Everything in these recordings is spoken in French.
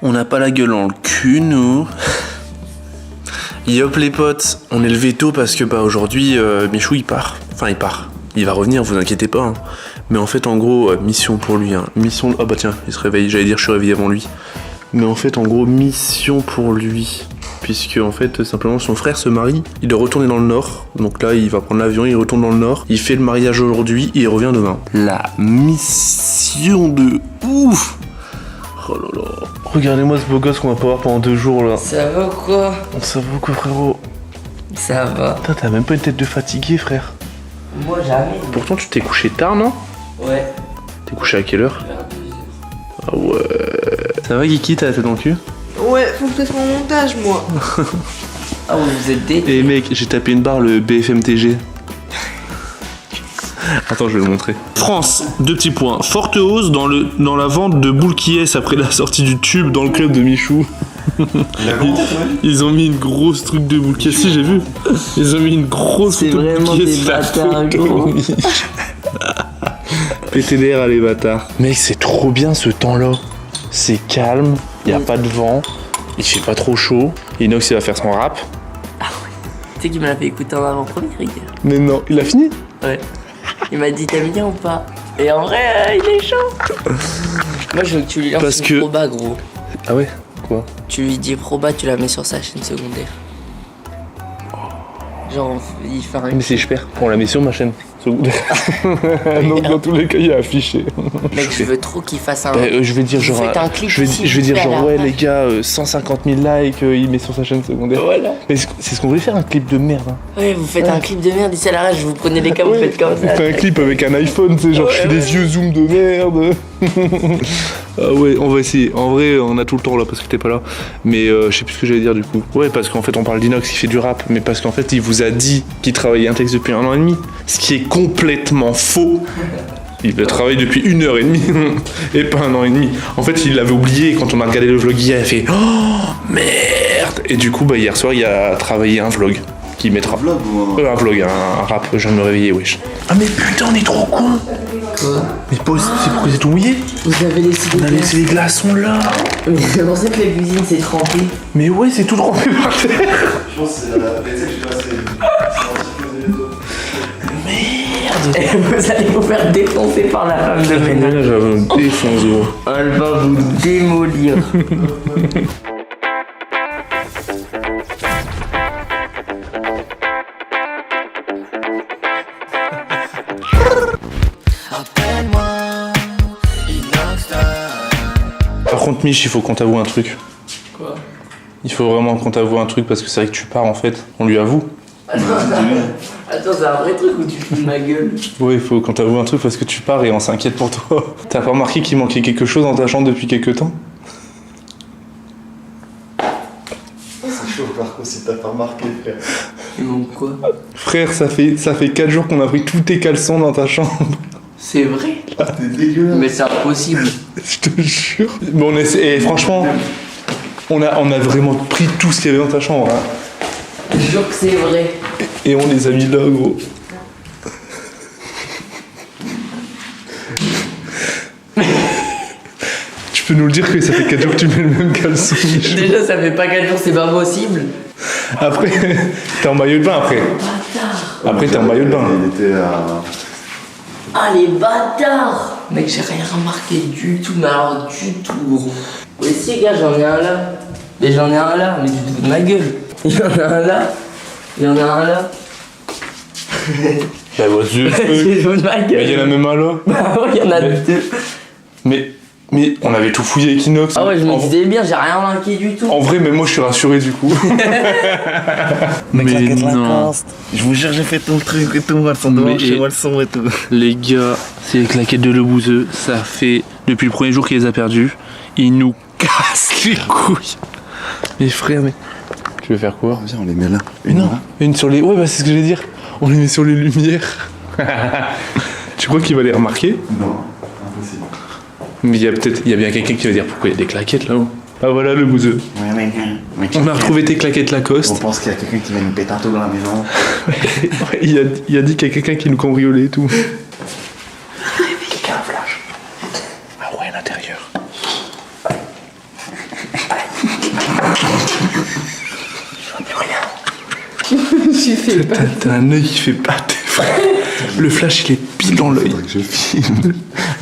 On n'a pas la gueule en le cul, nous. Yop les potes, on est levé tôt parce que aujourd'hui, Michou il part. Enfin il part. Il va revenir, vous inquiétez pas. Hein. Mais en fait en gros, mission pour lui. Hein. Mission... Ah bah tiens, il se réveille, j'allais dire je suis réveillé avant lui. Mais en fait en gros, mission pour lui. Puisque en fait simplement son frère se marie, il doit retourner dans le nord. Donc là il va prendre l'avion, il retourne dans le nord. Il fait le mariage aujourd'hui et il revient demain. La mission de ouf. Oh là là. Regardez-moi ce beau gosse qu'on va pas voir pendant 2 jours là. Ça va quoi? Ça va quoi frérot? Ça va. Putain, t'as même pas une tête de fatigué frère. Moi jamais. Pourtant tu t'es couché tard non? Ouais. T'es couché à quelle heure? Vers 2h. Ah ouais. Ça va Kiki, t'as la tête dans le cul? Ouais, faut que je fasse mon montage moi. Ah ouais, vous êtes des... Eh mec, j'ai tapé une barre le BFMTG. Attends, je vais le montrer. France, 2 petits points. Forte hausse dans la vente de boules qui est après la sortie du tube dans le club de Michou. Ils ont mis une grosse truc de boules qui est. Si, j'ai vu. Ils ont mis une grosse C'est photo de vraiment boules qui est des sur la bâtards, photo. gros. PTDR à les bâtards. Mec, c'est trop bien ce temps-là. C'est calme, y a pas de vent, il fait pas trop chaud. Inox, il va faire son rap. Ah ouais. Tu sais qu'il me l'a fait écouter en avant-première, les gars. Mais non, il a fini? Ouais. Il m'a dit t'aimes bien ou pas? Et en vrai, il est chaud. Moi je veux que tu lui lances Parce une que- proba gros. Ah ouais? Quoi? Tu lui dis proba, tu la mets sur sa chaîne secondaire. Genre il fait un... Mais si je perds, on la met sur ma chaîne. Donc dans tous les cas, il est affiché. Mec je veux trop qu'il fasse un... Je vais dire Vous genre, faites un clip je vais dire super genre là. ouais les gars, 150 000 likes, il met sur sa chaîne secondaire. Voilà. Mais c'est ce qu'on voulait faire, un clip de merde. Hein. Ouais, vous faites un clip de merde ici à la rage, vous prenez les cas, vous faites comme On ça. fait un clip avec un iPhone, tu sais, genre je fais des yeux zoom de merde. Ah ouais, on va essayer. En vrai, on a tout le temps là parce que t'es pas là. Mais je sais plus ce que j'allais dire du coup. Ouais, parce qu'en fait, on parle d'Inox qui fait du rap, mais parce qu'en fait, il vous a dit qu'il travaillait un texte depuis 1 an et demi. Ce qui est complètement faux. Il a travaillé depuis 1h30 et pas 1 an et demi. En fait, il l'avait oublié quand on a regardé le vlog hier. Il a fait oh merde. Et du coup, bah hier soir, il a travaillé un vlog qui mettra. Un vlog, un rap. Je viens de me réveiller, wesh. Ah mais putain, on est trop con. Quoi? Mais c'est pourquoi c'est tout mouillé? Vous avez laissé des On a laissé les glaçons là. Mais c'est pour ça que la cuisine s'est trempée. Mais ouais, c'est tout trempé par terre. Je pense que c'est la vaisselle que j'ai passée. Vous allez vous faire défoncer par la femme de ménage. Là, j'avais un défonzo. Elle va vous démolir. Par contre, Mich, il faut qu'on t'avoue un truc. Quoi? Il faut vraiment qu'on t'avoue un truc parce que c'est vrai que tu pars en fait. On lui avoue. Attends, c'est un vrai truc ou tu fous de ma gueule? Ouais, il faut qu'on t'avoue un truc parce que tu pars et on s'inquiète pour toi. T'as pas remarqué qu'il manquait quelque chose dans ta chambre depuis quelques temps? C'est chaud, Marco, si t'as pas remarqué, frère. Il manque quoi? Frère, ça fait 4 jours qu'on a pris tous tes caleçons dans ta chambre. C'est vrai? T'es dégueulasse. Mais c'est impossible. Je te jure. Bon, et franchement, on a vraiment pris tout ce qu'il y avait dans ta chambre. Hein. Je jure que c'est vrai. Et on les a mis là, gros. Tu peux nous le dire que ça fait 4 jours que tu mets le même caleçon. Michou. Déjà, ça fait pas 4 jours, c'est pas possible. Après, t'es en maillot de bain après. Après, t'es en maillot de bain. Il était à... Ah, les bâtards! Mec, j'ai rien remarqué du tout, mais alors du tout, gros. Mais si, gars, j'en ai un là. Mais j'en ai un là, mais tu te fous de ma gueule. Il y en a un là. Il y en a un là. Bah, vas-y. Tu te fous de ma Mais gueule. il y en a même un là. Ah ouais, il y en a deux. Mais on avait tout fouillé avec Inox. Ah ouais, je me En- disais bien, j'ai rien remarqué du tout. En vrai, mais moi je suis rassuré du coup. Mais claquette non. Lacoste. Je vous jure, j'ai fait tout le truc et tout. Elles sont devant Mais- chez moi, elles sont et tout. Les gars, c'est les claquettes de Le Bouzeux. Ça fait depuis le premier jour qu'il les a perdues. Il nous casse les couilles. Mais frère, mais. Tu veux faire quoi? Viens, on les met là. Non, une sur les. Ouais, bah c'est ce que j'allais dire. On les met sur les lumières. Tu crois qu'il va les remarquer? Non, impossible. Mais il y a bien quelqu'un qui va dire pourquoi il y a des claquettes là-haut. Ah voilà le bouseux. Ouais, mais On a retrouvé tes claquettes On Lacoste. pense qu'il y a quelqu'un qui vient nous péter un tout dans la maison. Ouais, il a dit qu'il y a quelqu'un qui nous cambriolait et tout. Quelqu'un a un flash. à l'intérieur. J'ai fait pas. T'as un œil qui fait pâte, frère. Le flash, il est pile dans l'œil. Faudrait que je filme.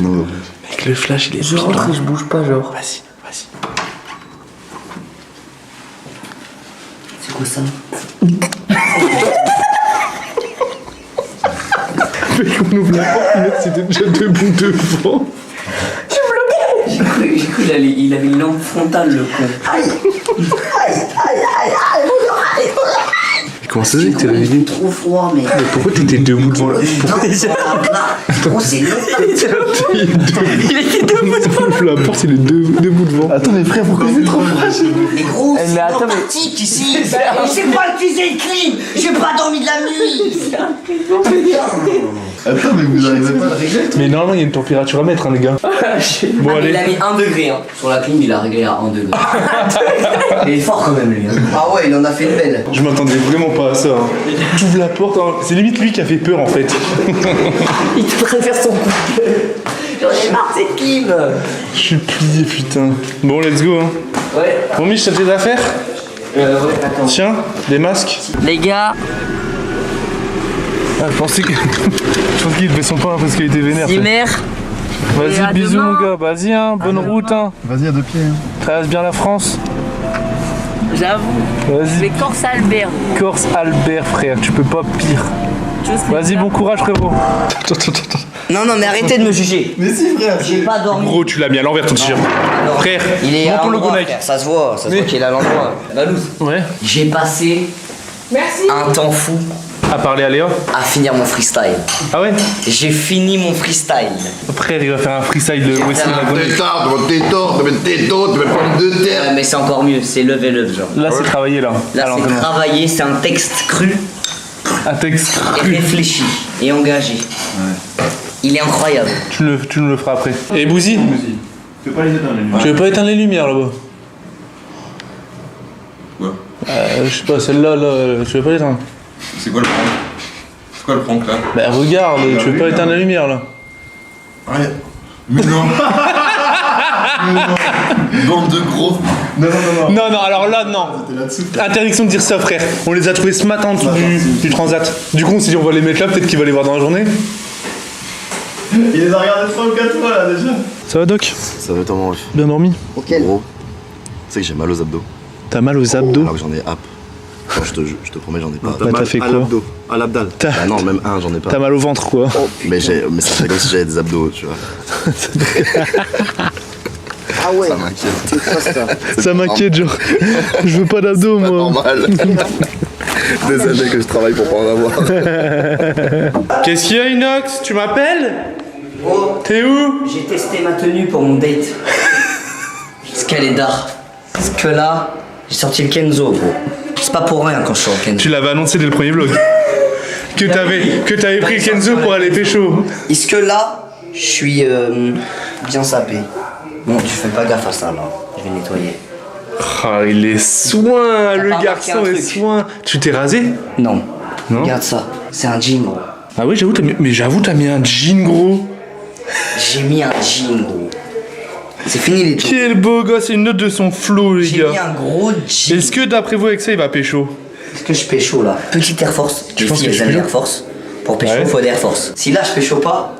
Non, Mec, le flash, il est Je pile rentre dans et je bouge pas, genre. Vas-y, vas-y. C'est quoi ça? Mec, on ouvre la porte, mais c'était déjà debout devant. J'ai cru il avait une lampe frontale, le con. Comment ça se fait que t'es réveillé? Trop froid, mais. Mais pourquoi t'étais debout devant la porte? Oh, c'est le Il était debout devant. La porte, il est debout devant. attends, mais frère, pourquoi c'est trop froid? Mais gros, Mais c'est attends, mais- pratique ici. Et c'est pas utiliser le clim. J'ai pas dormi de la nuit. Attends, mais vous arrivez pas à le régler? Mais normalement, il y a une température à mettre, hein, les gars. Bon, Ah, mais allez. il a mis 1 degré, hein. Sur la clim, il a réglé à 1 degré. Il est fort quand même, lui. Hein. Ah ouais, il en a fait une belle. Je m'attendais vraiment pas à ça. Hein. T'ouvres la porte, hein. C'est limite lui qui a fait peur en fait. Il te préfère son coup de gueule. J'en ai marre de cette clim. Je suis plié, putain. Bon, let's go. Hein. Ouais. Bon, Mich, t'as tes affaires? Ouais, attends. Tiens, des masques. Les gars, Ah, je pensais qu'il devait son pain parce qu'il était vénère. Zimmer. Et à Vas-y, bisous demain. mon gars. Vas-y, hein. Bonne route. Hein. Vas-y, à deux pieds. Hein. Traverse bien la France. J'avoue. Vas-y. Mais Corse Albert. Corse Albert, frère. Tu peux pas pire. Vas-y, bon courage, frérot. Attends. Non, non, mais arrêtez de me juger. Mais si, frère, J'ai pas dormi. Gros, tu l'as mis à l'envers ton t-shirt. Frère, Il est à montre ton logo l'endroit, Nike. frère. Ça se voit Mais- qu'il est à l'endroit. Balous. Ouais. J'ai passé un temps fou À parler à Léa. à finir mon freestyle. Ah ouais? J'ai fini mon freestyle. Frère, il va faire un freestyle de Wesley Lagonais. Ouais, mais c'est encore mieux, c'est level up, genre. Là, c'est travaillé, là. Là, À c'est l'entraînement. travaillé, c'est un texte cru Un texte. et réfléchi et engagé. Il est incroyable. Tu nous le feras après. Et Bouzy, Tu peux pas les éteindre les lumières. tu veux pas éteindre les lumières là-bas? Quoi? Je sais pas, celle-là, là, tu veux pas l'éteindre? C'est quoi le prank? C'est quoi le prank là? Bah regarde, tu veux pas éteindre la lumière là? Arrête. Mais non. Mais non. Bande de gros. Non, alors là, non. Interdiction de dire ça, frère. On les a trouvés ce matin en dessous du transat. Du coup, on s'est dit, on va les mettre là, peut-être qu'il va les voir dans la journée. Il les a regardés 3 ou 4 fois là déjà. Ça va, Doc? Ça va comment, wesh? Bien dormi? Gros, tu sais que j'ai mal aux abdos. T'as mal aux abdos? Alors que j'en ai ap. Non, je te promets, j'en ai pas. Bah, t'as fait quoi? À l'abdal. T'as- Ah non, même un, j'en ai pas. T'as mal au ventre, quoi. Mais ça fait comme si j'avais des abdos, tu vois. Ah ouais. Ça m'inquiète. Ça m'inquiète, genre. Je veux pas d'abdos, moi. Normal. Des années que je travaille pour pas en avoir. Qu'est-ce qu'il y a, Inox? Tu m'appelles? Oh, T'es où? j'ai testé ma tenue pour mon date. Parce qu'elle est d'art. Parce que là, j'ai sorti le Kenzo, gros. C'est pas pour rien quand je suis en Kenzo. Tu l'avais annoncé dès le premier vlog. Que t'avais pris le Kenzo pour aller pécho. Est-ce que là, je suis bien sapé? Bon, tu fais pas gaffe à ça là. Je vais nettoyer. Ah, il est soin, le pas garçon remarqué un est truc? soin. Tu t'es rasé? Non. Non. Regarde ça. C'est un jean, gros. Ah oui, j'avoue, t'as mis un jean gros. J'ai mis un jean, gros. C'est fini les trucs. Quel beau gosse, c'est une note de son flow, les J'ai mis gars. un gros jean. Est-ce que d'après vous, avec ça, il va pécho? Est-ce que je pécho là? Petite Air Force. Les penses filles, que elles tu aiment peux? l'Air Force. Pour pécho, Ouais. faut des Air Force. Si là, je pécho pas,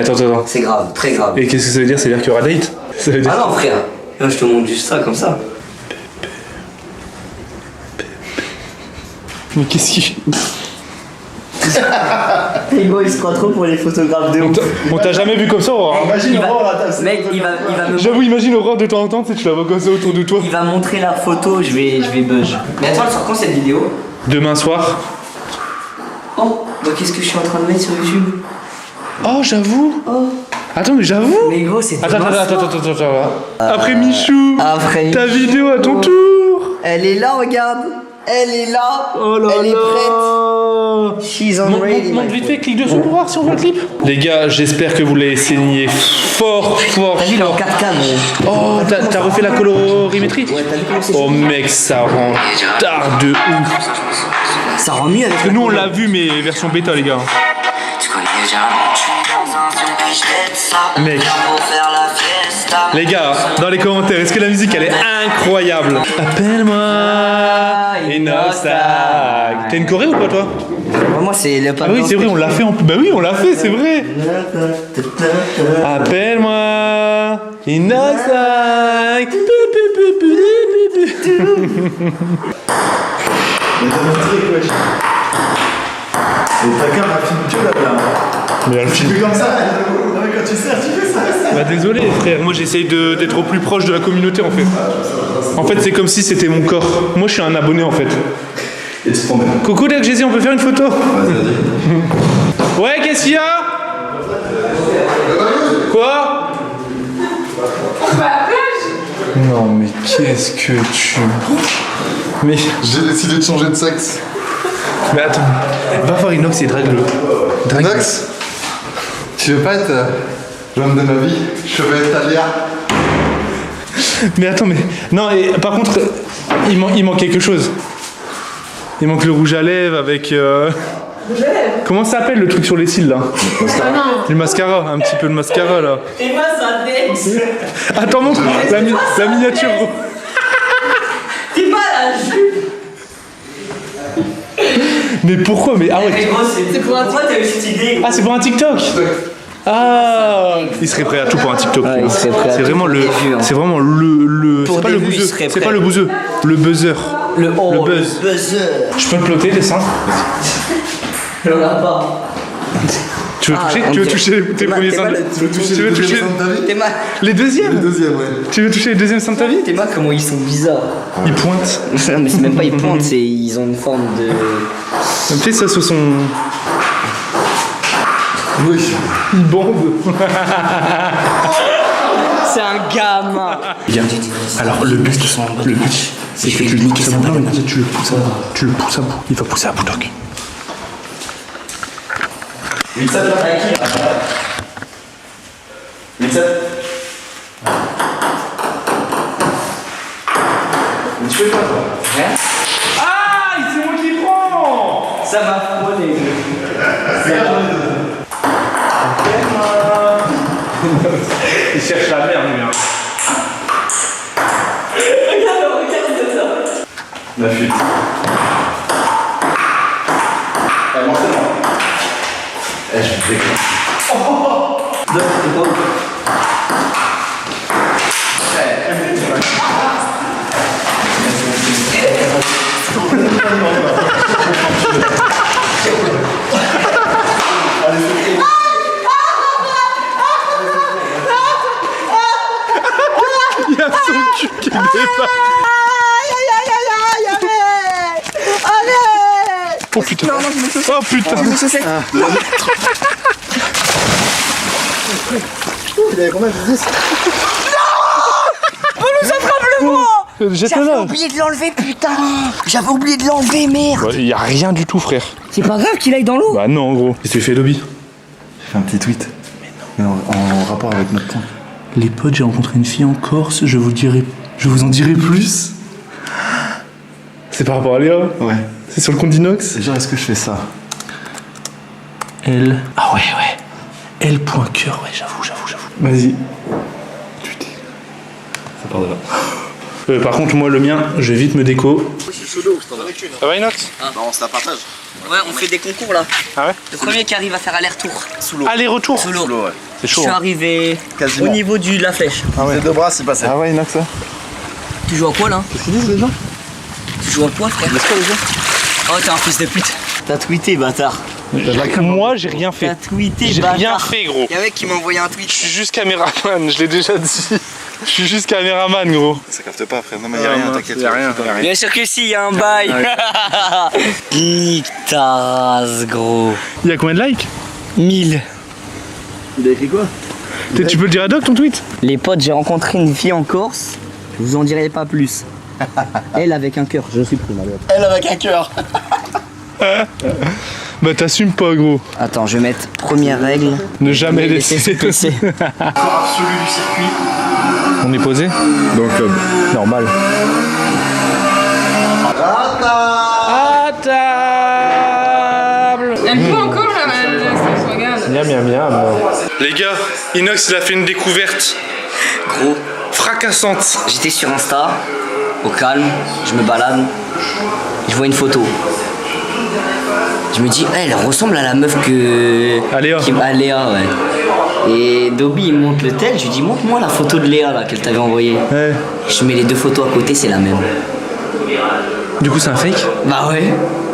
Attends. c'est grave, très grave. Et qu'est-ce que ça veut dire? Ça veut dire qu'il y aura date? Ça veut dire... Ah non, frère. Là, je te montre juste ça comme ça. Mais qu'est-ce qu'il... Hugo, il se croit trop pour les photographes de On t'a jamais vu comme ça, Aurore, hein? Imagine Il va- Aurore à table. Mec, il va me J'avoue, imagine Aurore de temps en temps, tu sais, tu la vois comme ça autour de toi. Il va montrer la photo, je vais buzz. Mais attends, elle sort quand cette vidéo? Demain soir. Oh, bah qu'est-ce que je suis en train de mettre sur YouTube? Oh, j'avoue. Attends, mais j'avoue. Mais gros, c'est Attends. demain. Après Michou, Après ta Michou. vidéo à ton tour. Elle est là, regarde. Elle est là. Oh là Elle est là. prête. She's on ready. Monte vite fait, clique dessus pour voir si on voit le clip. Les gars, j'espère que vous l'avez saigné fort. T'as vu, il est en 4K, gros. Oh, t'as refait la colorimétrie? Ouais, t'as vu comment c'est Oh mec, ça rend tard de ouf. Ça rend mieux avec Parce que nous on l'a vu, mais version bêta, les gars. Tu connais déjà. Je suis dans un son, puis je t'aide ça. Mec. Pour faire la fête. Les gars, dans les commentaires, est-ce que la musique elle est incroyable? Appelle-moi Inoxtag. T'as une choré ou pas toi? Moi, c'est le Ah oui, c'est vrai, on l'a fait en plus. Bah oui, on l'a fait, c'est vrai. Appelle-moi Inoxtag. Et ta carte a fini que là. Mais elle Tu fais comme ça, non mais quand tu sers, tu fais ça. Bah désolé frère, moi j'essaye d'être au plus proche de la communauté en fait. En fait c'est comme si c'était mon corps. Moi je suis un abonné en fait. Et tu te promènes. Coucou Doc Jésus, on peut faire une photo? Vas-y, vas-y. Ouais, qu'est-ce qu'il y a? Quoi? Non mais qu'est-ce que tu... Mais... J'ai décidé de changer de sexe. Mais attends, va voir Inox et drague-le. Nox, tu veux pas être l'homme de ma vie? Je veux être Talia. Mais attends, mais... Non, et par contre, il manque quelque chose. Il manque le rouge à lèvres avec... Comment ça s'appelle le truc sur les cils là? Le mascara, un petit peu de mascara là. Et moi, ça dex. Attends, montre la miniature gros. T'es pas la jupe. Mais pourquoi? Mais ah Mais ouais. gros, c'est pour un pourquoi t'as eu cette idée? Ah, c'est pour un TikTok. Ah, il serait prêt à tout pour un TikTok. Ouais, il serait prêt à c'est tout vraiment pour le, des vues, hein. c'est vraiment le, Pour c'est pas des le vues, il bouseux, serait c'est prêt. pas le bouseux, le buzzer. Le buzz. buzzer. Je peux te plotter les seins? Je l'en ai pas. Tu veux toucher? on Tu veux dirait- toucher tes premiers seins? Tu veux toucher les deuxièmes seins de ta vie? T'es mal. Les deuxièmes? Le deuxième, ouais. Tu veux toucher les deuxièmes seins de ta vie? T'es mal comment ils sont bizarres. Ils pointent. Non, mais c'est même pas ils pointent, c'est ils ont une forme de. Fais ça sur son... Oui. Il bande. C'est un gamin. Bien. Alors le but, c'est que tu le pousses à bout. Non, mais tu le pousses à bout. Tu le pousses à bout. Il va pousser à bout, Doc. Ah, c'est moi qui prends. Ça m'a frôlé. Il cherche la merde, lui. Regarde ça. La fuite. Eh, moi c'est moi. Eh, je suis dégueu. Il y a son cul qui dépasse. Oh putain. Oh putain. Il avait combien de 10? Jette-le J'avais là. oublié de l'enlever, putain. J'avais oublié de l'enlever, merde. Il y a rien du tout, frère. C'est pas grave qu'il aille dans l'eau. Bah non, en gros. Qu'est-ce que tu fais, Dobby? J'ai fait un petit tweet. Mais non. En rapport avec notre point. Les potes, j'ai rencontré une fille en Corse, je vous en dirai plus. C'est par rapport à Léa? Ouais. C'est sur le compte d'Inox? Genre, est-ce que je fais ça? Elle. Ah ouais. Elle point cœur, ouais, j'avoue. Vas-y. Ça part de là. Par contre, moi, le mien, je vais vite me déco. Ça va, Inox? Non, on se la partage. Ouais, on fait des concours là. Ah ouais? Le premier qui arrive à faire aller-retour. Aller-retour? Sous l'eau. Ouais. C'est Je chaud. suis Hein. arrivé Quasiment. au niveau de la flèche. Les deux bras, c'est passé. Ah ouais, Inox, ça? Tu joues à quoi là? Qu'est-ce qu'ils disent les gens? Tu joues à quoi, frère? Laisse pas les gens. Oh, t'es un fils de pute. T'as tweeté, bâtard. Moi, j'ai rien fait. T'as tweeté, J'ai bâtard. rien fait, gros. Y'a un mec qui m'a envoyé un tweet. Je suis juste caméraman, je l'ai déjà dit. Je suis juste caméraman, gros. Ça capte pas, frère. Non, mais y'a rien, t'inquiète. Y'a rien. Bien sûr que si, y'a un bail. Nique ta race, gros. Il y a combien de likes? 1000. Il a écrit quoi? Tu peux le dire à Doc ton tweet? Les potes, j'ai rencontré une fille en Corse. Je vous en dirai pas plus. Elle avec un cœur, je suis pris, ma gueule. Elle avec un cœur. Bah t'assumes pas, gros. Attends, je vais mettre première règle. Ne jamais laisser. se passer. Absolu du circuit. On est posé? Dans le club. Normal. À table. Elle peut encore la regarde. Miam. Les gars, Inox il a fait une découverte. Gros, Fracassante. j'étais sur Insta, au calme, je me balade, je vois une photo. Je me dis, elle ressemble à la meuf que. À Léa. À Léa, ouais. Et Dobby il monte le tel, je lui dis, montre-moi la photo de Léa là qu'elle t'avait envoyée. Ouais. Je mets les deux photos à côté, c'est la même. Du coup, c'est un fake. Bah ouais,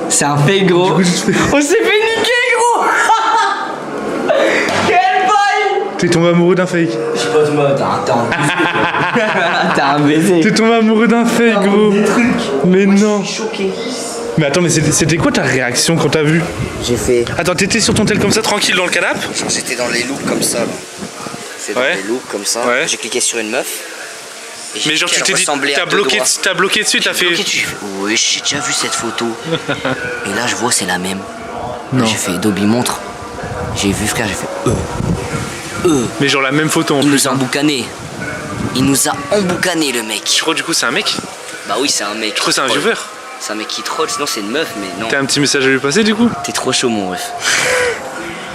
c'est un fake gros. On s'est fait niquer gros. Quelle paille. T'es tombé amoureux d'un fake. Je sais pas, t'as un baiser. T'es tombé amoureux d'un fake, gros. Mais non. Je suis choqué. Mais attends, mais c'était quoi ta réaction quand t'as vu? J'ai fait. Attends, t'étais sur ton tel comme ça, tranquille dans le canapé? Genre j'étais dans les looks comme ça. Là. C'est dans Ouais. les looks comme ça. Ouais. J'ai cliqué sur une meuf. Et j'ai Mais genre, vu tu qu'elle t'es dit, ressemblait à t'as deux bloqué, doigts. t'as bloqué dessus, t'as fait. Bloqué dessus, j'ai fait, oui, j'ai déjà vu cette photo. Et là, je vois, c'est la même. Là, j'ai fait, Dobby montre. J'ai vu, frère, j'ai fait, Mais genre la même photo en il plus. nous a emboucané. Il nous a emboucané, le mec. Tu crois du coup c'est un mec? Bah oui, c'est un mec. Je crois que c'est un troll. viewer. C'est un mec qui troll, sinon c'est une meuf, mais non. T'as un petit message à lui passer du coup? T'es trop chaud, mon ref.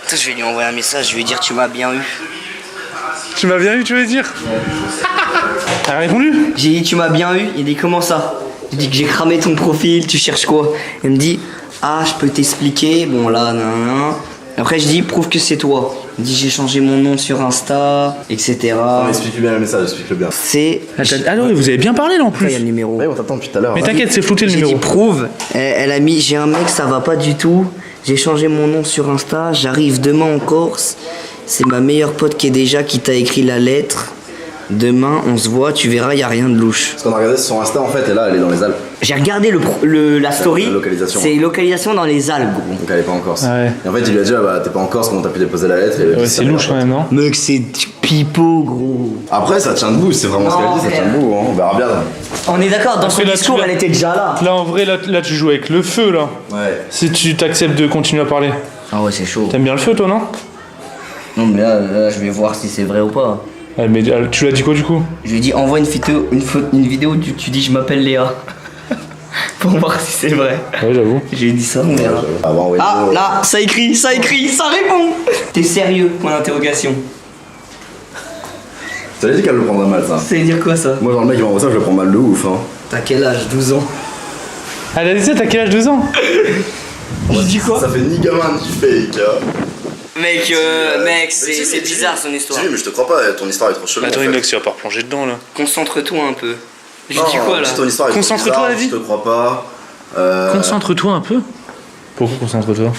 Putain, je vais lui envoyer un message, je vais lui dire, tu m'as bien eu. Tu m'as bien eu, tu veux dire? Elle a répondu? J'ai dit tu m'as bien eu, il dit comment ça? Je dis que j'ai cramé ton profil, tu cherches quoi? Il me dit ah je peux t'expliquer, bon là nan. Après je dis prouve que c'est toi. Il me dit j'ai changé mon nom sur Insta, etc. Explique bien le message, explique-le bien. C'est. Ah non, vous avez bien parlé là en Après il y plus. a le numéro. Ouais, on t'attend depuis tout à l'heure. Mais t'inquiète, c'est flouté le J'ai dit numéro. prouve. Elle a mis j'ai un mec ça va pas du tout. J'ai changé mon nom sur Insta, j'arrive demain en Corse. C'est ma meilleure pote qui t'a écrit la lettre. Demain, on se voit, tu verras, y a rien de louche. Parce qu'on a regardé sur son Insta en fait, et là elle est dans les Alpes. J'ai regardé la story. La localisation. C'est localisation dans les Alpes, gros. Donc elle est pas en Corse. Ah ouais. Et en fait il lui a dit ah bah t'es pas en Corse, comment t'as pu déposer la lettre et Ouais, c'est louche quand même, non? Mec, c'est pipeau, gros. Après ça tient debout, c'est vraiment ce qu'elle dit, ça tient debout, hein. On verra bien. On est d'accord, dans son Après, là, discours, tu l'as- elle était déjà là. Là en vrai, là tu joues avec le feu là. Ouais. Si tu t'acceptes de continuer à parler. Ah ouais, c'est chaud. T'aimes bien le feu toi, non? Non, mais là, je vais voir si c'est vrai ou pas. Mais tu l'as dit quoi du coup? Je lui ai dit, envoie une vidéo où tu dis je m'appelle Léa. Pour voir si c'est vrai. Ouais, j'avoue. J'ai dit ça, on verra. Avant, ouais. Ah, là, ça écrit, ça répond. T'es sérieux, point d'interrogation. T'avais dit qu'elle le prendrait mal ça. Ça veut dire quoi ça? Moi genre le mec qui m'envoie ça, je le prends mal de ouf hein. T'as quel âge? 12 ans. Elle a dit ça, t'as quel âge? 2 ans? J'ai dit quoi? Ça fait ni gamin ni fake hein. Mec, c'est bizarre son histoire. Si, mais je te crois pas, ton histoire est trop chelou. Attends, en fait. Inox, tu vas pas replonger dedans là. Concentre-toi un peu. J'ai Non, dit quoi là? si ton histoire est trop Concentre-toi, bizarre, elle a dit. Je te crois pas. Concentre-toi un peu. Pourquoi concentre-toi?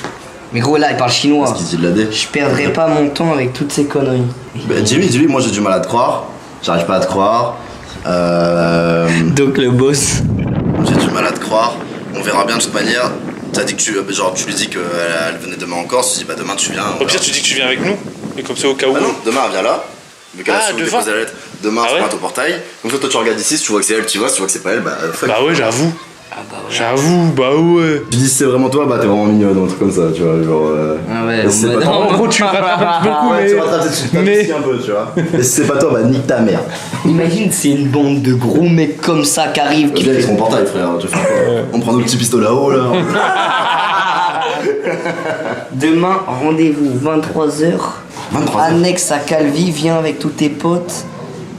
Mais gros, là, il parle chinois. Parce qu'il dit de la D. Je perdrai pas mon temps avec toutes ces conneries. Bah, dis-lui, moi j'ai du mal à te croire. J'arrive pas à te croire. Donc le boss. J'ai du mal à te croire. On verra bien de toute manière. T'as dit que tu lui dis qu'elle venait demain en Corse. Tu dis bah demain tu viens. Au pire, tu dis que tu viens avec nous. Et comme ça, au cas où. Bah non, demain elle vient là. Vu qu'elle a su devant. déposer la lettre. Demain Ah je ouais pointe au portail. Donc toi tu regardes ici, si tu vois que c'est elle, tu vois. Si tu vois que c'est pas elle, bah fuck. Bah ouais, j'avoue. Ah bah ouais. J'avoue, bah ouais. Tu dis si c'est vraiment toi, bah t'es vraiment mignonne, un truc comme ça, tu vois. Genre. Ah ouais, et si c'est bah pas non. toi, En gros, tu rattrapes un petit peu beaucoup, ouais, mais. tu rattrapes mais- un peu, tu vois. Et si c'est pas toi, bah nique ta mère. Imagine, c'est une bande de gros mecs comme ça qui arrivent. Qui Viens avec fait... son portail, frère. Tu fais quoi On prend nos petits pistolets là-haut, là. Demain, rendez-vous 23h. 23h. Annexe à Calvi, viens avec tous tes potes.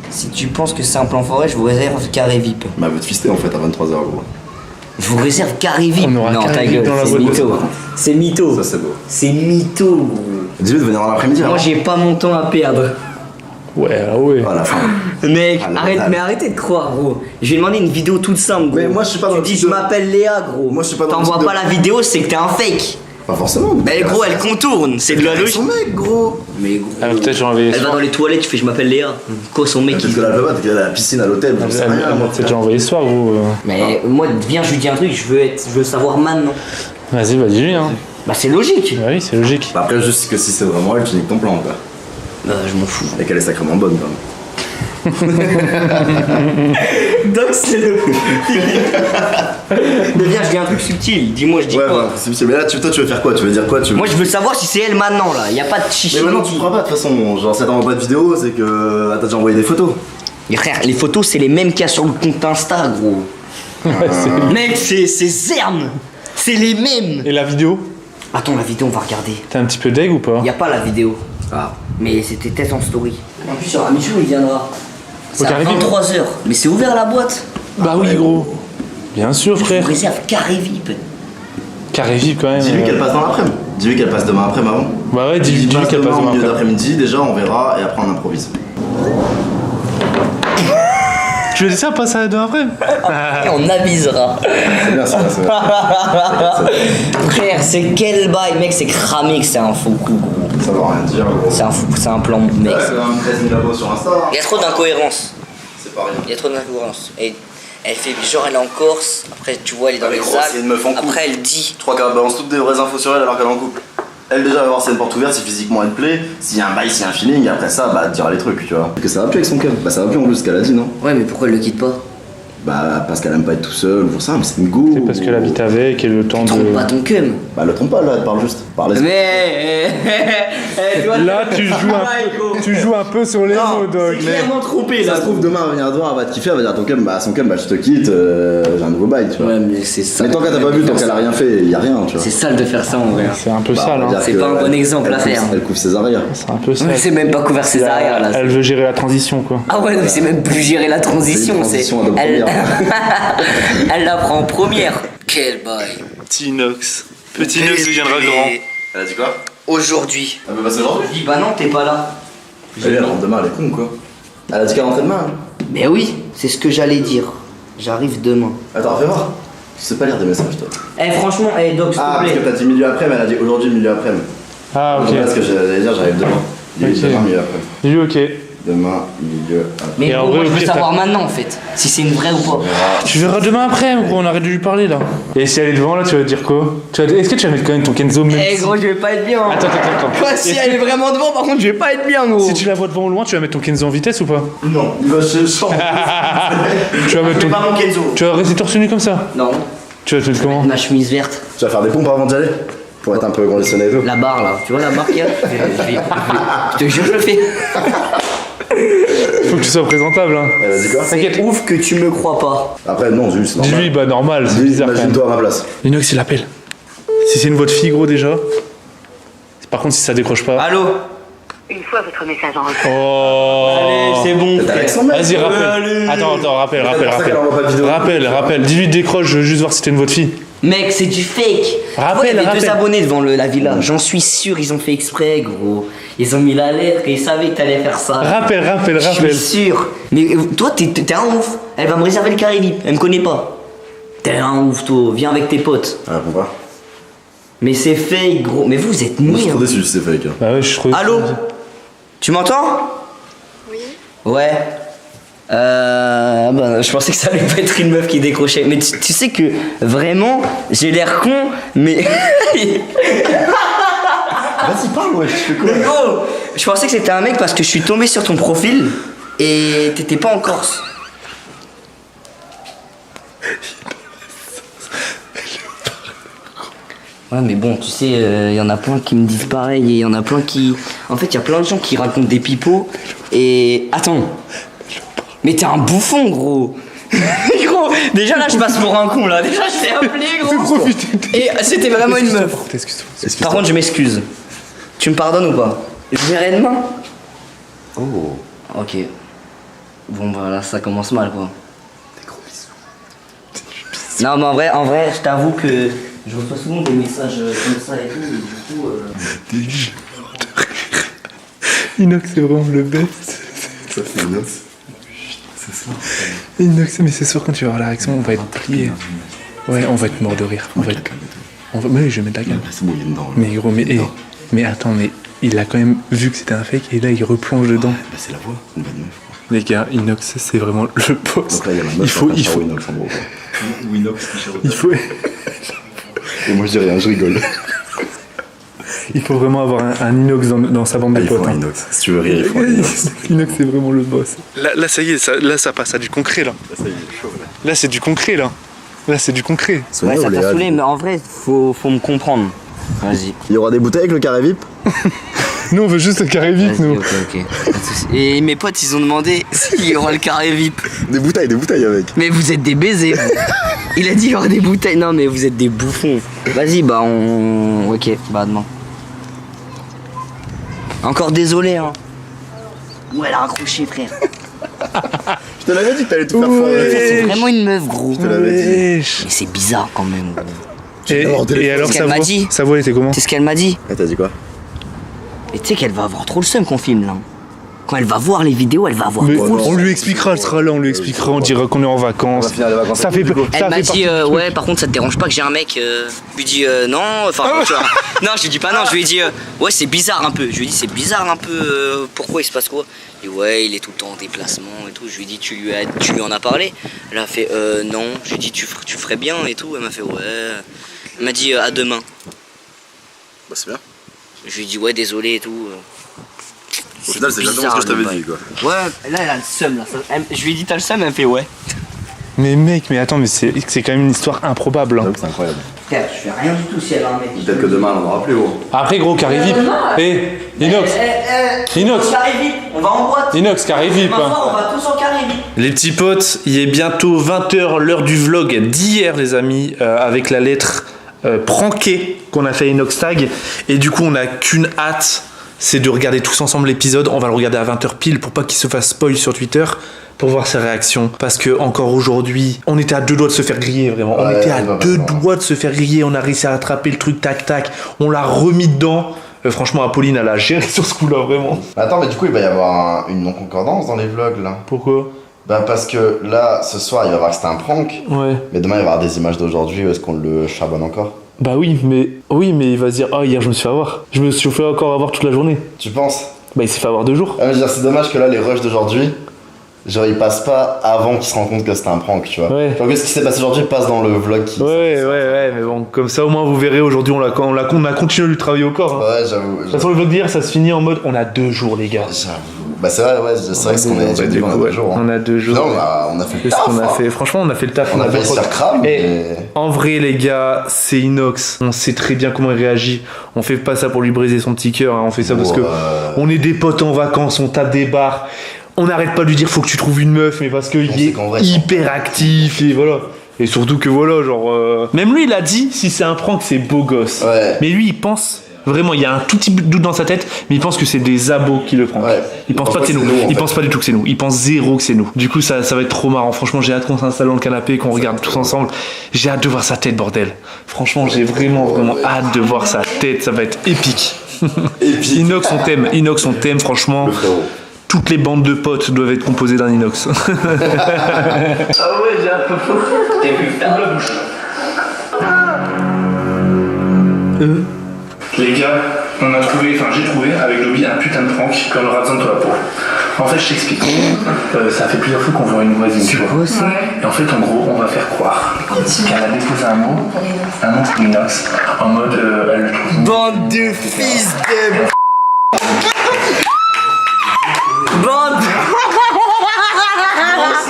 Si tu penses que c'est un plan forêt, je vous réserve carré VIP. Bah, elle veut te fister en fait à 23h, gros. Je vous réserve carré VIP. On aura non, carré ta VIP gueule, dans la c'est boîte. mytho. C'est mytho. Ça, c'est beau. C'est mytho, gros. Dis-lui de venir dans l'après-midi, Moi, alors. j'ai pas mon temps à perdre. Ouais, ah ouais. À la fin. Mec, Ah, la arrête, dalle. mais arrêtez de croire, gros. Je vais demander une vidéo toute simple, gros. Mais moi, je suis pas dans Tu le dis, type je de- m'appelle Léa, gros. Moi, je suis pas dans le T'envoies type de- pas la vidéo, c'est que t'es un fake. Pas forcément. Mais gros, elle contourne, c'est de la Avec logique. son mec, gros. Mais gros. Ah, peut-être j'ai envoyé Elle ce va soir. dans les toilettes, tu fais, je m'appelle Léa. Quoi, son mec, Peut-être il. que là, elle peut pas, peut-être qu'elle est à la piscine à l'hôtel, j'en sais Elle rien, m'a moi. peut-être déjà envoyé ce soir, gros. Mais moi, viens, je lui dis un truc, je veux savoir maintenant. Vas-y, bah dis-lui, hein. Bah, c'est logique. Bah oui, c'est logique. Bah, après, juste que si c'est vraiment elle, tu niques ton plan, quoi. Bah, je m'en fous. Et qu'elle est sacrément bonne, quand même. Donc, c'est le. Mais viens, je dis un truc subtil. Dis-moi, je dis Ouais, quoi. bah, c'est possible. Mais là, toi, tu veux faire quoi? Tu veux dire quoi? Moi, je veux savoir si c'est elle maintenant, là. Y a pas de chichi. Mais maintenant, tu me crois pas, de toute façon. Genre, si elle t'envoie pas de vidéo, c'est que. Elle t'a déjà envoyé des photos. Mais frère, les photos, c'est les mêmes qu'il y a sur le compte Insta, gros. Mec, c'est Zerne. C'est les mêmes. Et la vidéo? Attends, la vidéo, on va regarder. T'es un petit peu deg ou pas? Y a pas la vidéo. Ah, mais c'était peut-être en story. En plus, il y aura Michou, il viendra. C'est à carré VIP. 23h. Mais c'est ouvert la boîte. Bah oui, gros. Bien sûr, Je frère. vous réserve carré VIP. Carré VIP quand même. Dis-lui qu'elle passe dans l'après-midi. Dis-lui qu'elle passe demain après, avant. Bah ouais, dis-lui qu'elle passe au demain milieu après. d'après-midi, déjà, on verra et après on improvise. Tu veux dire ça, passe à demain après? Et on avisera. C'est bien ça, c'est Frère, c'est quel bail, mec, c'est cramé que c'est un faux coup, gros. Ça va rien dire, gros. C'est un plan, mec. Ouais, c'est quand même 13 000 abos sur Insta. Il y a trop d'incohérences. C'est pas rien. Il y a trop d'incohérences. Et elle fait genre elle est en Corse, après tu vois elle est dans Ah, mais les gros, c'est une meuf en Alpes, couple. après elle dit. Je crois qu'elle balance toutes des vraies infos sur elle alors qu'elle est en couple. Elle déjà va voir si elle a une porte ouverte, si physiquement elle plaît, s'il y a un bail, s'il y a un feeling, et après ça, bah elle te dira les trucs, tu vois. Que ça va plus avec son cœur. Bah ça va plus en plus ce qu'elle a dit, non? Ouais mais pourquoi elle le quitte pas? Bah parce qu'elle aime pas être tout seul, pour ça, mais c'est une go. C'est parce qu'elle habite avec et le temps Trompe pas de. ton cum. Bah le trompe pas là, elle parle juste. Parle Mais Là, tu joues un peu sur les mots, Doc. clairement trompé Ça se trouve demain elle va venir te voir, elle va te kiffer, elle va dire ton cum, bah son cum, bah je te quitte, j'ai un nouveau bail, tu vois. Ouais mais c'est ça. Mais tant qu'elle t'a pas vu, tant qu'elle a rien fait, y a rien, tu vois. C'est sale de faire ça en vrai. C'est un peu Bah, sale, on va hein. dire C'est que pas un bon elle- exemple elle à couvre- faire. Elle couvre ses arrières. C'est un peu Mais sale. c'est même pas couvert ses arrières là. Elle veut gérer la transition, quoi. Ah ouais, mais c'est même plus gérer la transition, C'est une transition à deux elle... premières. elle la prend en première. Quel bail. Petit Inox. Petit Inox deviendra grand. Elle a dit quoi? Aujourd'hui. Elle veut passer aujourd'hui? Je dis bah non, t'es pas là. Elle rentre demain, elle est con quoi. Elle a dit qu'elle rentrait demain. Hein. Mais oui, c'est ce que j'allais dire. J'arrive demain. Attends, fais voir. Tu sais pas lire des messages toi. Eh franchement, Doc, s'il Ah, te parce que plaît. t'as dit milieu après, mais elle a dit aujourd'hui milieu après. Ah, ok. Parce que j'allais dire, j'arrive demain. Ok. Demain milieu après. Dis-lui, ok. Demain milieu après. Mais Et en gros, vrai, moi je au veux pire, savoir maintenant en fait, si c'est une vraie ou pas. Tu verras demain après, gros, on arrête de lui parler là. Et si elle est devant là, tu vas dire quoi? Est-ce que tu vas mettre quand même ton Kenzo même Eh si- gros, je vais pas être bien. Attends. Quoi, si Est-ce elle que- est vraiment devant, par contre, je vais pas être bien, gros. Si tu la vois devant au loin, tu vas mettre ton Kenzo en vitesse ou pas? Non, il va chez champ. Tu vas mettre ton. Pas mon Kenzo. Tu vas rester torse nu comme ça? Non, Tu vas te mettre comment? ma chemise verte, Tu vas faire des pompes avant d'y aller? Pour être un peu conditionné et tout. la barre là, tu vois la barre qu'il y a je te jure, je le fais. Faut que tu sois présentable, hein. Elle a dit quoi? T'inquiète. Ouf que tu me crois pas. Après, non, juste, c'est normal. Dis-lui, bah normal, c'est bizarre quand même. Imagine-toi à ma place. Inox, il appelle. Si c'est une voix de fille, gros, déjà. Par contre, si ça décroche pas. Allô. Une fois votre message enregistré. Oh. Allez, c'est bon. T'es avec son mec? Vas-y, rappelle. Attends, rappelle. Rappelle. Dis-lui, décroche, je veux juste voir si t'es une voix de fille. Mec, c'est du fake. Rappelle, Il y avait rappelle. 2 abonnés devant la villa. J'en suis sûr, ils ont fait exprès, gros. Ils ont mis l'alerte et ils savaient que t'allais faire ça. Rappelle. Je suis sûr. Mais toi, t'es un ouf. Elle va me réserver le carré VIP. Elle me connaît pas. T'es un ouf, toi. Viens avec tes potes. Elle répond pas. Mais c'est fake, gros. Mais vous êtes Moi, je suis nuls. trop déçu si c'est fake. Hein. Bah ouais, je suis trop. Allô. Tu m'entends? Oui. Ouais. Bah, je pensais que ça allait pas être une meuf qui décrochait. Mais tu sais que vraiment, j'ai l'air con, mais. Vas-y, parle, ouais, tu fais quoi? Mais gros, je pensais que c'était un mec parce que je suis tombé sur ton profil et t'étais pas en Corse. Ouais, mais bon, tu sais, il y en a plein qui me disent pareil et il y en a plein qui. En fait, il y a plein de gens qui racontent des pipeaux et. Attends. Mais t'es un bouffon, gros. Gros, déjà là, je passe pour un con là. Déjà, je t'ai appelé, gros. Et c'était vraiment une meuf. Excuse-toi. Par contre, je m'excuse. Tu me pardonnes ou pas? Je verrai demain. Oh. Ok. Bon, bah là, ça commence mal, quoi. Non, mais en vrai, je t'avoue que je reçois souvent des messages comme ça et tout, et du coup. Inox, c'est vraiment le best. Ça fait une noce. C'est ça. Inox, mais c'est sûr, quand tu vas avoir la réaction, on va être plié. Ouais, on va être mort de rire. Mais oui, je vais mettre la gamme. C'est bon, il est dedans. là. Mais gros, mais attends, mais il a quand même vu que c'était un fake et là il replonge dedans. Bah, c'est la voix, une bonne meuf. Quoi. Les gars, Inox, c'est vraiment le boss. Donc là, il y a ma meuf. Il faut. Winox en gros. Il faut. Et moi, je dis rien, je rigole. Il faut vraiment avoir un Inox dans sa bande de Il faut potes. un hein. inox. Si tu veux rire, il faut un inox. Inox, c'est vraiment le boss. Là, ça y est, là, ça passe à du concret, là. Ça y est, chaud là. Là, c'est du concret, là. Là, c'est du concret. Ouais, ça t'a saoulé, mais en vrai, faut me comprendre. Vas-y. Il y aura des bouteilles avec le carré VIP? Nous, on veut juste le carré vite, Vas-y, nous. ok. Pas de soucis. Et mes potes, ils ont demandé s'il y aura le carré VIP. Des bouteilles avec. Mais vous êtes des baisers. Vous. Il a dit il y aura des bouteilles. Non, mais vous êtes des bouffons. Vas-y, bah on. Ok, bah à demain. Encore désolé, hein. Ouais, elle a raccroché, frère. Je te l'avais dit que t'allais tout faire foirer. C'est vraiment une meuf, gros. Je te l'avais dit. Mais c'est bizarre quand même, gros. Et alors, Ce sa qu'elle m'a voix, dit. sa voix était comment? C'est ce qu'elle m'a dit. Et t'as dit quoi? Et tu sais qu'elle va avoir trop le seum qu'on filme là. Quand elle va voir les vidéos, elle va avoir Mais trop le on lui expliquera, elle sera là, on lui expliquera, on dira qu'on est en On vacances. va finir les vacances. Ça fait, Elle m'a dit ouais, par contre ça te dérange pas que j'ai un mec. Je lui dis non, enfin tu vois. Non, je lui dis pas non, je lui ai dit ouais, c'est bizarre un peu. Je lui ai dit c'est bizarre un peu, pourquoi il se passe quoi? Il dit ouais, il est tout le temps en déplacement et tout. Je lui ai dit tu lui en as parlé? Elle a fait non. Je lui ai dit tu ferais bien et tout. Elle m'a fait ouais. Elle m'a dit à demain. Bah c'est bien. Je lui ai dit ouais, désolé et tout. Au final, c'est exactement ce que je t'avais dit, quoi. Ouais, là elle a le seum là. Je lui ai dit t'as le seum, elle me fait ouais. Mais mec, mais attends, mais c'est quand même une histoire improbable. Hein. J'avoue que c'est incroyable. Frère, je fais rien du tout si elle a un mec. Peut-être que demain, on en aura plus, gros. Après, gros, carré VIP. Inox. Inox. Carré VIP, on va en boîte. Inox, carré VIP. Ma foi, on va tous en carré VIP. Les petits potes, il est bientôt 20h, l'heure du vlog d'hier, les amis, avec la lettre pranké qu'on a fait à Inox Tag. Et du coup, on n'a qu'une hâte, c'est de regarder tous ensemble l'épisode. On va le regarder à 20h pile pour pas qu'il se fasse spoil sur Twitter, pour voir ses réactions. Parce que encore aujourd'hui, on était à 2 doigts de se faire griller, vraiment. On était à 2 doigts de se faire griller. On a réussi à attraper le truc, tac, tac. On l'a remis dedans. Franchement, Apolline, elle a géré sur ce coup-là, vraiment. Attends, mais du coup, il va y avoir une non-concordance dans les vlogs, là. Pourquoi? Bah parce que là, ce soir, il va voir que c'était un prank. Ouais. Mais demain, il va y avoir des images d'aujourd'hui. Est-ce qu'on le charbonne encore? Bah oui, mais il va se dire, ah, hier je me suis fait avoir. Je me suis fait encore avoir toute la journée. Tu penses? Bah il s'est fait avoir 2 jours. Ah, mais je veux dire, c'est dommage que là, les rushs d'aujourd'hui, genre, ils passent pas avant qu'ils se rendent compte que c'était un prank, tu vois. Ouais. Genre, que ce qui s'est passé aujourd'hui passe dans le vlog qui. Ouais, mais bon, comme ça au moins vous verrez, aujourd'hui on a continué de lui travailler au corps. Hein. Ouais, j'avoue. De toute façon, le vlog d'hier, ça se finit en mode, on a 2 jours, les gars. J'avoue. Bah c'est vrai, ouais, c'est vrai que ce qu'on a dit, on a 2 jours. On a 2 jours. Non, on a fait le Qu'est-ce taf. qu'on a hein. fait? Franchement, on a fait le taf. On a failli se faire crame, Et mais. en vrai, les gars, c'est Inox. On sait très bien comment il réagit. On fait pas ça pour lui briser son petit cœur. Hein. On fait ça parce que on est des potes en vacances, on tape des bars. On n'arrête pas de lui dire faut que tu trouves une meuf, mais parce qu'il est hyper actif et voilà. Et surtout que voilà, genre. Même lui, il a dit si c'est un prank, c'est beau gosse. Ouais. Mais lui, il pense. Vraiment, il y a un tout petit doute dans sa tête, mais il pense que c'est des abos qui le prennent. Ouais. Il pense pas que c'est nous. Il pense pas du tout que c'est nous. Il pense zéro que c'est nous. Du coup, ça va être trop marrant. Franchement, j'ai hâte qu'on s'installe dans le canapé, qu'on regarde tous ensemble. J'ai hâte de voir sa tête, bordel. Franchement, j'ai vraiment hâte de voir sa tête. Ça va être épique. Inox, on t'aime, franchement. Toutes les bandes de potes doivent être composées d'un Inox. Ah ouais, j'ai un peu faux. T'as pu faire la bouche. Les gars, j'ai trouvé avec Lobby un putain de prank qu'on aura besoin de toi pour. En fait, je t'explique. Ça fait plusieurs fois qu'on voit une voisine, tu vois. Et en fait, en gros, on va faire croire qu'elle a déposé un nom pour Inox, en mode elle le trouve. Bande de fils de. Bande.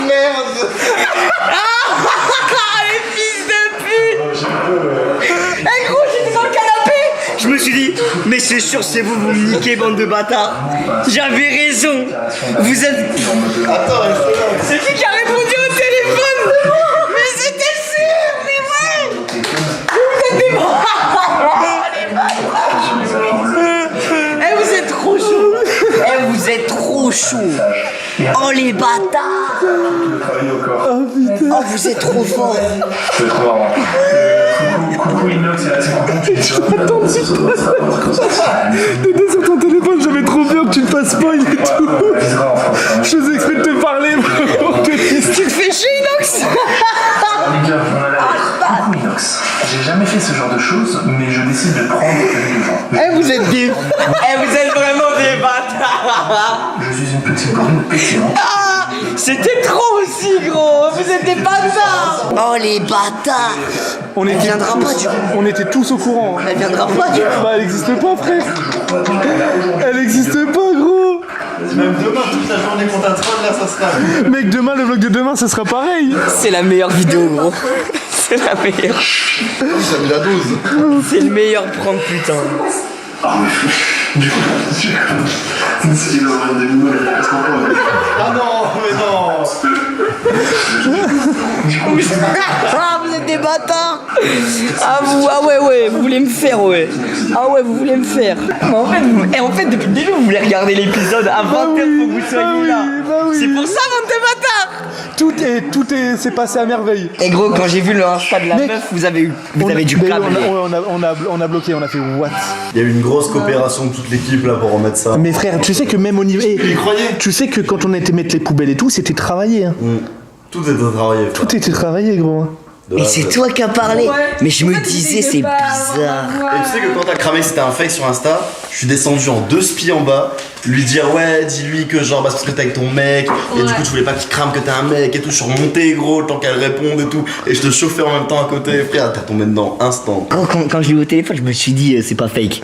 Les fils de pute. Eh gros, j'étais dans le canapé. Je me suis dit, mais c'est sûr, c'est vous me niquez, bande de bâtards. J'avais raison. Vous êtes. Attends, reste là. C'est qui a répondu au téléphone? Mais c'était sûr, mais ouais. Vous êtes des Eh, vous êtes trop chaud. Eh, vous êtes trop chaud. Oh les bâtards. Oh putain. Oh, vous êtes trop fort. C'est trop marrant. Coucou Inox, t'étais sur ton téléphone, j'avais trop peur que tu te fasses spoil et tout. Je faisais exprès de te parler pour te tester. Tu te fais chier, Inox. Les gars, on a la lettre. Coucou Inox. J'ai jamais fait ce genre de choses, mais je décide de prendre le vent. Eh, vous êtes des. Eh, vous êtes vraiment des bâtards. Je suis une petite brune pétillante. Ah, c'était trop aussi, gros. Vous êtes des bâtards. Oh les bâtards. Elle viendra pas du coup. On était tous au courant. Elle viendra pas du coup. Bah, elle existe pas, frère. Elle existe pas, gros. Même demain, toute la journée qu'on t'attrape, là, ça sera. Mec, demain, le vlog de demain, ça sera pareil. C'est la meilleure vidéo, gros. C'est la meilleure. J'ai mis la dose. C'est le meilleur prank, putain. Ah, mais du coup, il va avoir des nouvelles. Ah non, mais non. Ah, vous êtes des bâtards. Ah, vous, ah ouais, vous voulez me faire, ouais. Ah ouais, vous voulez me faire. Mais en fait, depuis le début, vous voulez regarder l'épisode à 20h pour que vous soyez là. C'est pour ça, bande de bâtards. Tout est, c'est passé à merveille. Et gros, quand j'ai vu le Insta de la meuf, vous avez dû câbler. On a bloqué, on a fait what? Il y a eu une grosse coopération de toute l'équipe là pour remettre ça. Mais frère, tu sais que même au niveau. Tu sais que quand on était mettre les poubelles et tout, c'était travaillé. Hein. Tout était travaillé. Frère. Tout était travaillé, gros. Et c'est toi qui as parlé. Ouais. Mais je me En fait, disais, c'était c'est pas bizarre. Et tu sais que quand t'as cramé c'était un fake sur Insta, je suis descendu en 2 spies en bas, lui dire ouais dis-lui que genre bah c'est parce que t'es avec ton mec et du coup tu voulais pas qu'il crame que t'es un mec et tout, je suis remonté gros le temps qu'elle réponde et tout et je te chauffais en même temps à côté, frère t'as tombé dedans instant. Gros, quand je l'ai eu au téléphone, je me suis dit, c'est pas fake.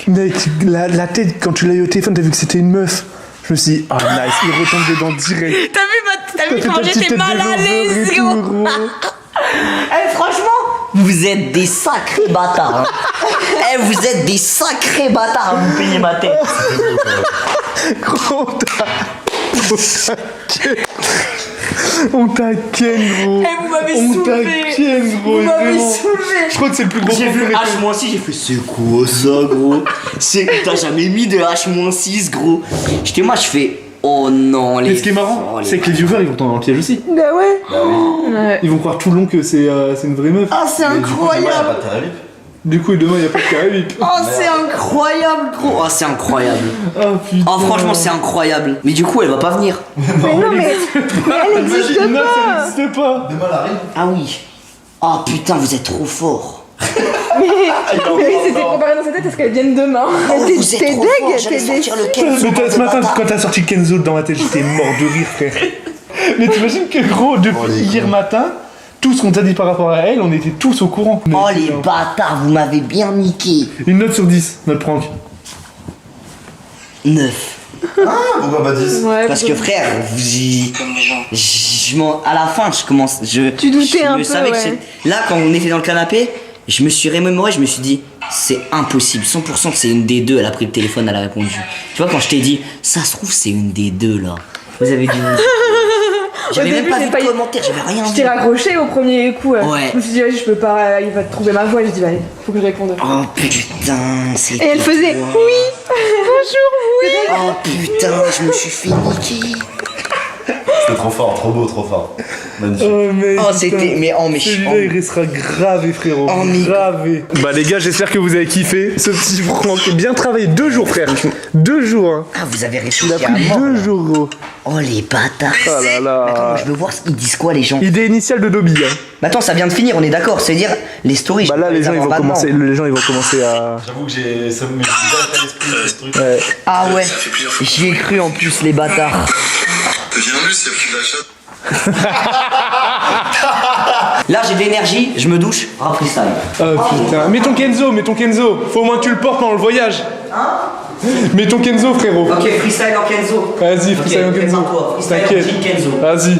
Mec, la tête, quand tu l'as eu au téléphone, t'as vu que c'était une meuf. Je me suis dit, ah nice, il retombe dedans direct. T'as vu comment j'étais mal à l'aise, gros. Eh, franchement, vous êtes des sacrés bâtards. Hein. Eh, vous êtes des sacrés bâtards. Vous payez ma tête. Gros, on t'a ken, gros. Eh, vous m'avez On soulevé. t'a ken, gros. Vous m'avez vraiment. soulevé. Je crois que c'est le plus gros J'ai vu compliment. H- moi aussi, j'ai fait c'est quoi ça, gros? T'as jamais mis de H-6, gros. J'étais moi, je fais oh non, les. Mais ce qui est marrant, c'est que les viewers ils vont tomber dans le piège aussi. Bah ouais. Ouais. Ils vont croire tout le long que c'est une vraie meuf. Ah, c'est incroyable. Du coup, demain il n'y a pas de carré. Oh, c'est incroyable, gros. Oh, c'est incroyable. Oh putain. Oh, franchement, c'est incroyable. Mais du coup, elle va pas venir. Mais non, mais elle existe Non, ça pas. n'existe pas. Demain elle arrive. Ah oui. Oh putain, vous êtes trop fort. Mais oui, c'était préparé dans sa tête parce qu'elle vienne demain. Oh, T'es vous êtes trop fort. deg, J'allais t'es sortir le deg. Kenzo. Mais ce matin, quand t'as sorti le Kenzo dans ma tête, j'étais mort de rire, frère. Mais t'imagines que gros, depuis hier matin, tout ce qu'on t'a dit par rapport à elle, on était tous au courant. Oh les bâtards, vous m'avez bien niqué. Une note sur 10, notre prank. 9. Pourquoi pas 10? Ouais, Parce que frère, à la fin, je commence. Tu doutais un peu, savais que ouais. là, quand on était dans le canapé, je me suis remémoré, je me suis dit, c'est impossible. 100% que c'est une des deux. Elle a pris le téléphone, elle a répondu. Tu vois, quand je t'ai dit, ça se trouve, c'est une des deux là. Vous avez dit. J'avais même début, pas j'ai vu pas de eu- commentaire, j'avais rien Je vu. t'ai raccroché au premier coup. Ouais. Je me suis dit, vas-y, je peux pas, il va trouver ma voix. Et je dis, bah, allez, faut que je réponde. Oh putain, c'est. Et elle faisait, oui, bonjour, oui. Oh putain, je me suis fait niquer. C'était trop fort, trop beau, trop fort. Magnifique. Oh, mec. Oh, c'était. Mais oh, mais je Celui-là, il restera gravé, frérot. Oh, mais- Gravé. Bah, les gars, j'espère que vous avez kiffé ce petit prank. Bien travaillé, 2 jours, frère. 2 jours, hein. Ah, vous avez réfléchi Il a à pris mort. 2 là. jours, gros. Oh les bâtards. Oh là là. Attends, je veux voir ils disent quoi les gens. Idée initiale de Dobby, hein. Mais attends, ça vient de finir, on est d'accord. C'est-à-dire, les stories. Bah je là, peux les les gens, ils avoir vont maintenant. commencer à. J'avoue que ça me met direct à l'esprit ce truc. Ouais. Ah ouais, j'y ai cru en plus, les bâtards. Bienvenue, c'est plus de la chatte. Là, j'ai de l'énergie, je me douche, rap freestyle. Oh putain. Mets ton Kenzo. Faut au moins que tu le portes pendant le voyage. Mets ton Kenzo, frérot. Ok, freestyle en Kenzo. Vas-y, freestyle en Kenzo. présente-toi. Freestyle en T'inquiète. Jean Kenzo. Vas-y.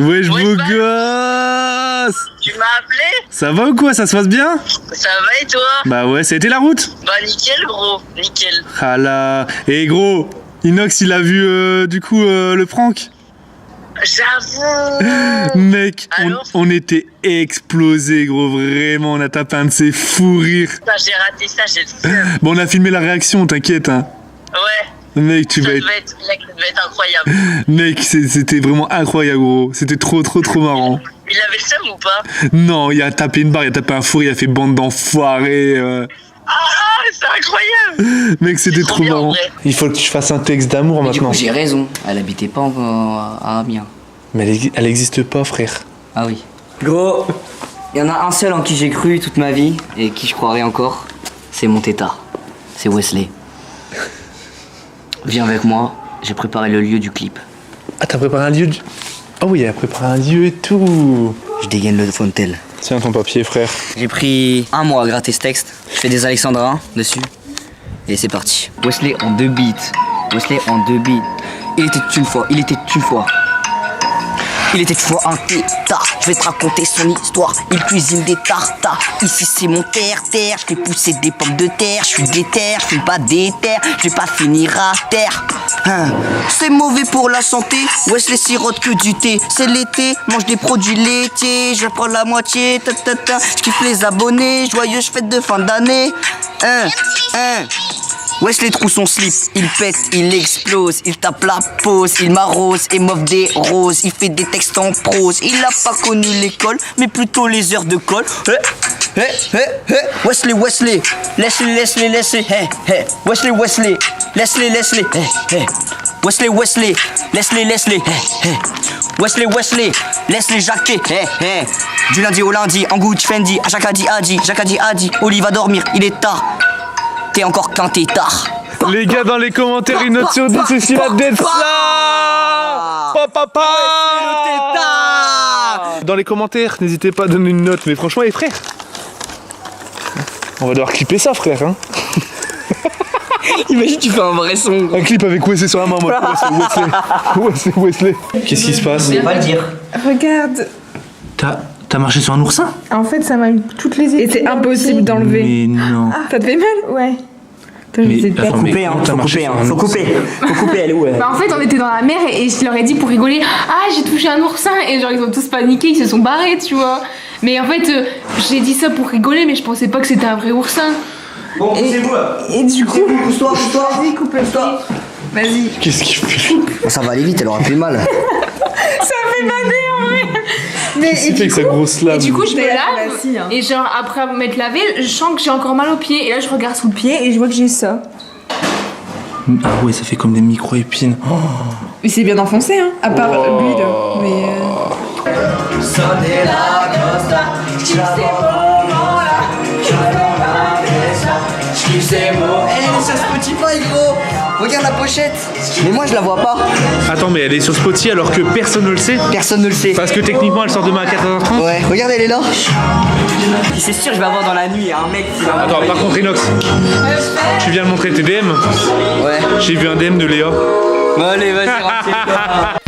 Wesh, beau gosse. Tu m'as appelé? Ça va ou quoi? Ça se passe bien? Ça va et toi? Bah ouais, ça a été la route. Bah nickel gros, nickel. Ah là. Et gros, Inox, il a vu du coup le prank. J'avoue. Mec, Alors on était explosés, gros. Vraiment, on a tapé un de ces fous rires. Putain, j'ai raté ça, j'ai le seum. Bon, on a filmé la réaction, t'inquiète, hein. Ouais, Mec, tu ça vas devait être... être, mec, ça devait être incroyable. Mec, c'était vraiment incroyable, gros. C'était trop marrant. Il avait le seum ou pas? Non, il a tapé une barre, il a tapé un four, il a fait bande d'enfoirés. Ah, c'est incroyable. Mec, c'était trop trop bien, en marrant. vrai. Il faut que tu fasses un texte d'amour Mais du maintenant. coup, j'ai raison, elle habitait pas encore à Amiens. Mais elle existe pas, frère. Ah oui. Gros, il y en a un seul en qui j'ai cru toute ma vie et qui je croirais encore, c'est mon tétard. C'est Wesley. Viens avec moi, j'ai préparé le lieu du clip. Ah, t'as préparé un lieu Oh oui, elle a préparé un lieu et tout. Je dégaine le fontel. Tiens ton papier, frère. J'ai pris 1 mois à gratter ce texte. Je fais des alexandrins dessus. Et c'est parti. Wesley en 2 beats. Wesley en 2 beats. Il était une fois. Il était une fois un tétard, je vais te raconter son histoire. Il cuisine des tartares, ici c'est mon terre-terre. Je fais pousser des pommes de terre, je suis déter, je fume pas d'éther, je vais pas finir à terre. C'est mauvais pour la santé, Wesley sirote que du thé. C'est l'été, mange des produits laitiers, je prends la moitié, je kiffe les abonnés, joyeuse fête de fin d'année. Wesley trouve son slip, il pète, il explose, il tape la pause, il m'arrose et m'offre des roses, il fait des textes en prose, il a pas connu l'école, mais plutôt les heures de colle. Wesley, Wesley, Wesley, Wesley, Wesley, Wesley, Wesley, Wesley, Wesley, Wesley, Wesley, Wesley, Wesley, Wesley, Wesley, Wesley Jacquet, du lundi au lundi, en Gucci Fendi, à Jacques Adi, Oli va dormir, il est tard. T'es encore qu'un tétard. Les gars, dans les commentaires, une note sur 10, c'est s'il a d'être ça. Papa. Dans les commentaires, n'hésitez pas à donner une note. Mais franchement, les frères, on va devoir clipper ça, frère. Hein. Imagine, tu fais un vrai son. Un clip avec Wesley sur la main, moi. Wesley. Qu'est-ce qui se passe? Je vais pas le dire. Regarde. T'as marché sur un oursin? En fait, ça m'a eu toutes les épines. Et c'est impossible d'enlever. Mais non. Ça te fait mal? Ouais. Attends, mais Faut couper, elle est où elle? Bah en fait on était dans la mer et je leur ai dit pour rigoler, ah j'ai touché un oursin, et genre ils ont tous paniqué, ils se sont barrés, tu vois. Mais en fait j'ai dit ça pour rigoler, mais je pensais pas que c'était un vrai oursin. Bon, poussez-vous là. Et du coup, pousse-toi. Vas-y, coupe-toi. Vas-y. Qu'est-ce qu'il fait? Ça va aller vite, elle aura plus mal. Ça fait bader en vrai. Mais Qu'est-ce qu'il fait avec sa grosse lame? Et du coup je me Mais lave, si, hein. et genre après m'être lavé, je sens que j'ai encore mal aux pieds, et là je regarde sous le pied Et je vois que j'ai ça. Ah ouais, ça fait comme des micro-épines. Oh. Mais c'est bien enfoncé, hein. À part l'huile. Mais. Elle est sur Spotify, gros. Regarde la pochette. Mais moi, je la vois pas. Attends, mais elle est sur Spotify alors que personne ne le sait? Personne ne le sait. Parce que techniquement, elle sort demain à 14h30. Ouais, regarde, elle est là. C'est sûr, je vais avoir dans la nuit un mec qui va. Attends, par contre, Inox, tu viens de montrer tes DM? Ouais. J'ai vu un DM de Léa. Bon, allez, vas-y, renseigne-toi.